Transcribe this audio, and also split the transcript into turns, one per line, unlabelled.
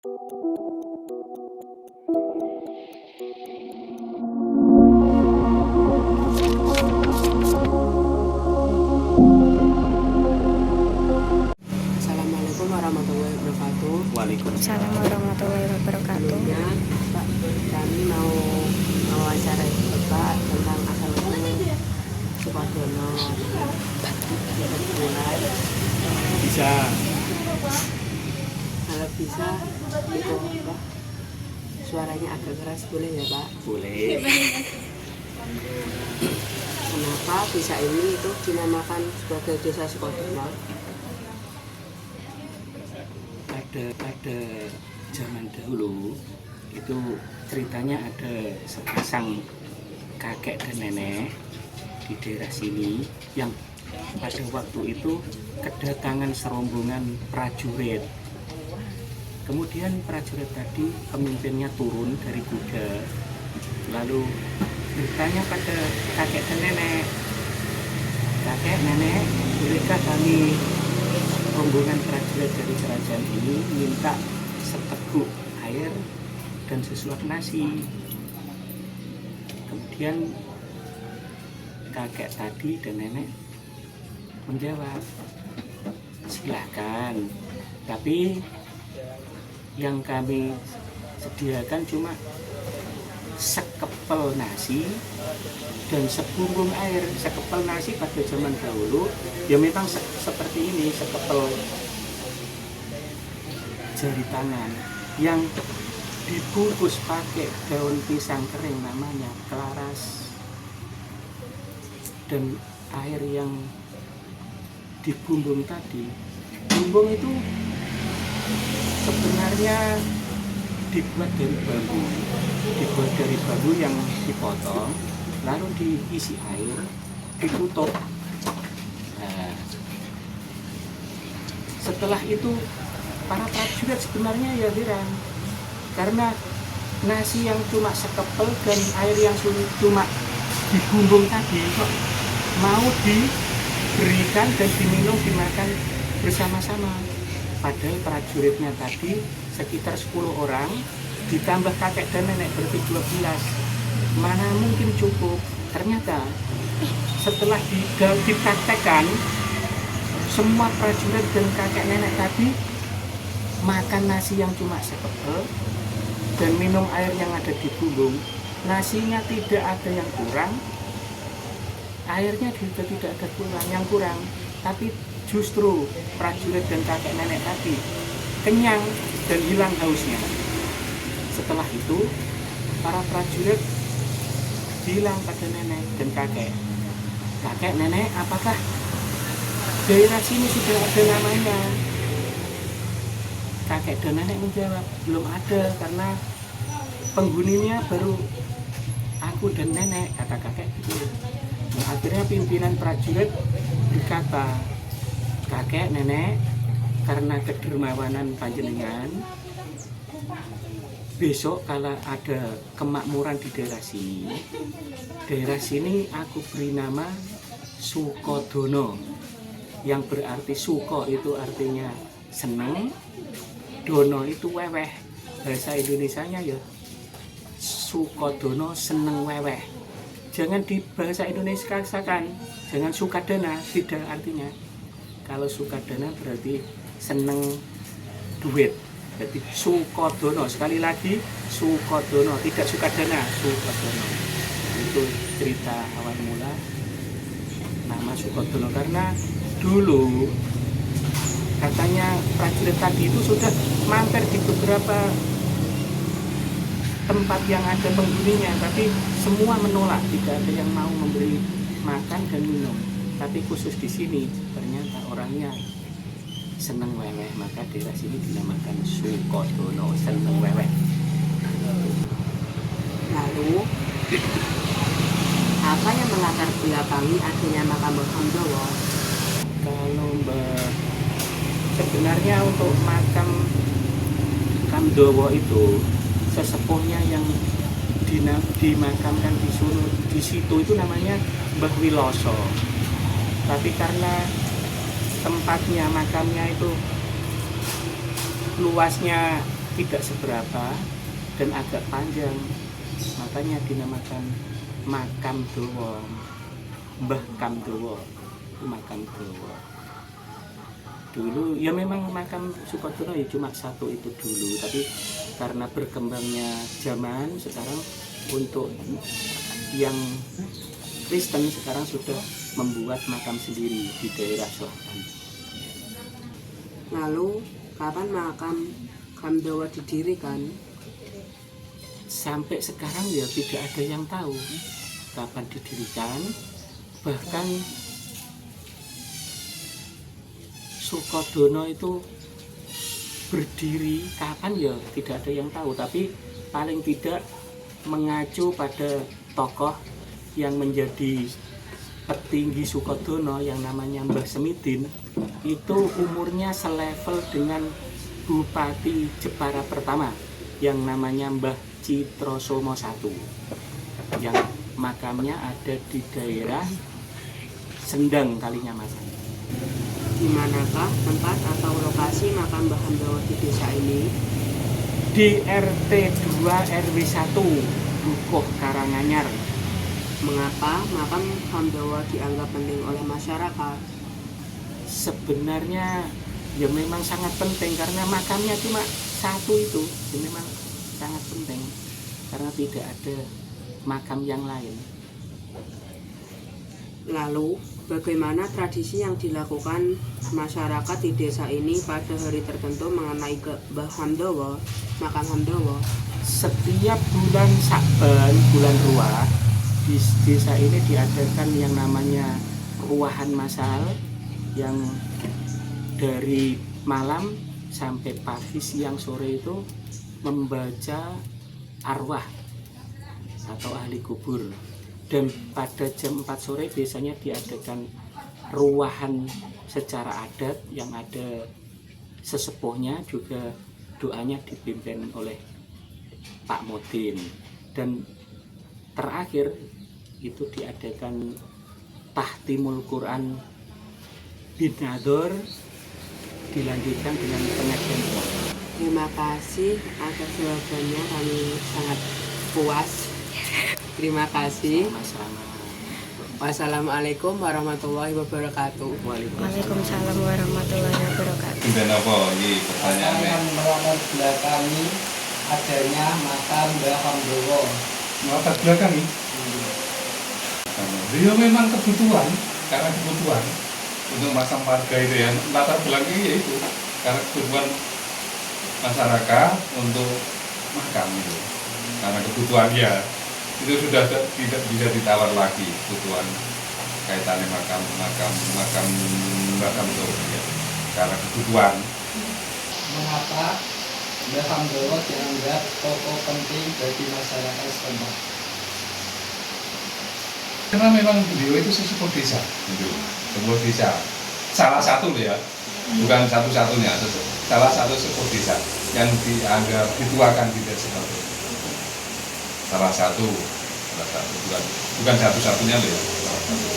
Assalamualaikum warahmatullahi wabarakatuh.
Waalaikumsalam warahmatullahi wabarakatuh.
Sebelumnya, Pak, kami mau mewawancarai Bapak tentang asal-usul Sukodono. Bisa dimulai.
Bisa.
Kalau bisa, itu Pak, suaranya agak keras boleh ya Pak?
Boleh.
Kenapa desa ini itu dinamakan sebagai Desa Sukodono?
Pada zaman dahulu itu ceritanya ada sepasang kakek dan nenek di daerah sini yang pada waktu itu kedatangan serombongan prajurit. Kemudian prajurit tadi pemimpinnya turun dari kuda, lalu bertanya pada kakek dan nenek, "Kakek, nenek, bolehkah kami rombongan prajurit dari kerajaan ini minta seteguk air dan sesuap nasi?" Kemudian kakek tadi dan nenek menjawab, "Silahkan, tapi yang kami sediakan cuma sekepel nasi dan sebumbung air." Sekepel nasi pada zaman dahulu ya memang seperti ini, sekepel jari tangan yang dibungkus pakai daun pisang kering namanya kelaras, dan air yang dibumbung tadi, bumbung itu sebenarnya dibuat dari bambu yang dipotong lalu diisi air, ditutup. Nah, setelah itu para prajurit sebenarnya ya heran, karena nasi yang cuma sekepel dan air yang cuma dibumbung tadi kok mau diberikan dan dimakan bersama-sama. Padahal prajuritnya tadi sekitar 10 orang, ditambah kakek dan nenek berarti 12. Mana mungkin cukup? Ternyata setelah dipraktekkan, semua prajurit dan kakek nenek tadi makan nasi yang cuma sekepel dan minum air yang ada di bumbung. Nasinya tidak ada yang kurang, airnya juga tidak ada yang kurang, tapi justru prajurit dan kakek nenek tadi kenyang dan hilang hausnya. Setelah itu para prajurit bilang pada nenek dan kakek, "Kakek, nenek, apakah daerah sini sudah ada namanya?" Kakek dan nenek menjawab, "Belum ada, karena penghuninya baru aku dan nenek," kata kakek gitu. Nah, akhirnya pimpinan prajurit berkata, "Kakek, nenek, karena kedermawanan panjenengan, besok kalau ada kemakmuran di daerah sini aku beri nama Sukodono, yang berarti Suko itu artinya seneng, Dono itu weweh. Bahasa Indonesianya ya Sukodono, seneng weweh. Jangan di bahasa Indonesia katakan jangan Sukadana, tidak artinya. Kalau Sukadana berarti seneng duit. Jadi Sukodono, sekali lagi Sukodono, tidak Sukadana, Sukodono. Itu cerita awal mula nama Sukodono, karena dulu katanya prajurit tadi itu sudah mampir di beberapa tempat yang ada penghuninya, tapi semua menolak, tidak ada yang mau memberi makan dan minum. Tapi khusus di sini ternyata orangnya seneng weweh, maka daerah sini dinamakan Sukodono, seneng weweh.
Lalu, apa yang melatar belakangi adanya makam Hamdowo?
Kalau sebenarnya untuk makam Hamdowo itu sesepuhnya yang dimakamkan di situ itu namanya Mbah Wiloso. Tapi karena tempatnya makamnya itu luasnya tidak seberapa dan agak panjang, makanya dinamakan makam Dawa, Mbah Kam Dawa. Itu makam Dawa. Dulu ya memang makam Sukodono ya cuma satu itu dulu, tapi karena berkembangnya zaman sekarang untuk yang Kristen sekarang sudah membuat makam sendiri di daerah selatan.
Lalu kapan makam Kamdawa didirikan?
Sampai sekarang ya tidak ada yang tahu kapan didirikan. Bahkan Sukodono itu berdiri kapan ya tidak ada yang tahu, tapi paling tidak mengacu pada tokoh yang menjadi petinggi Sukodono yang namanya Mbah Semidin, itu umurnya selevel dengan Bupati Jepara pertama yang namanya Mbah Citrosomo I, yang makamnya ada di daerah Sendang Kalinyamasan.
Di manakah tempat atau lokasi makam Mbah Kamdawa di desa ini?
Di RT 2 RW 1 Dukuh Karanganyar.
Mengapa makam Kamdawa dianggap penting oleh masyarakat?
Sebenarnya ya memang sangat penting karena makamnya cuma satu itu, ya memang sangat penting karena tidak ada makam yang lain.
Lalu, bagaimana tradisi yang dilakukan masyarakat di desa ini pada hari tertentu mengenai ke Mbah Kamdawa, makam Kamdawa?
Setiap bulan Saban, bulan Ruah, di desa ini diadakan yang namanya ruahan masal yang dari malam sampai pagi, siang, sore itu membaca arwah atau ahli kubur. Dan pada jam 4 sore biasanya diadakan ruahan secara adat yang ada sesepuhnya, juga doanya dipimpin oleh Pak Mudin. Dan terakhir itu diadakan tahtimul Quran binador, dilanjutkan dengan pengajian doa.
Terima kasih atas jawabannya, kami sangat puas. Terima kasih.
Sama-sama.
Wassalamualaikum warahmatullahi wabarakatuh.
Waalaikumsalam warahmatullahi wabarakatuh.
Dan apa ini pertanyaannya?
Melatar belakangi adanya makam Mbah Kamdawa.
Latar belakangi? Dia memang kebutuhan, karena kebutuhan untuk masang marga itu ya. Latar belakangnya ya itu karena kebutuhan masyarakat untuk makam itu. Karena kebutuhan ya itu sudah tidak bisa ditawar lagi kebutuhan kaitannya makam itu ya. Karena kebutuhan.
Mengapa Mbah Kamdawa dianggap tokoh penting bagi masyarakat setempat?
Karena memang beliau itu sesepuh desa, gitu. Sesepuh desa. Salah satu ya, bukan satu-satunya, salah satu sesepuh desa yang dianggap dituakan di desa itu. Salah satu, bukan satu-satunya loh ya. Salah satu.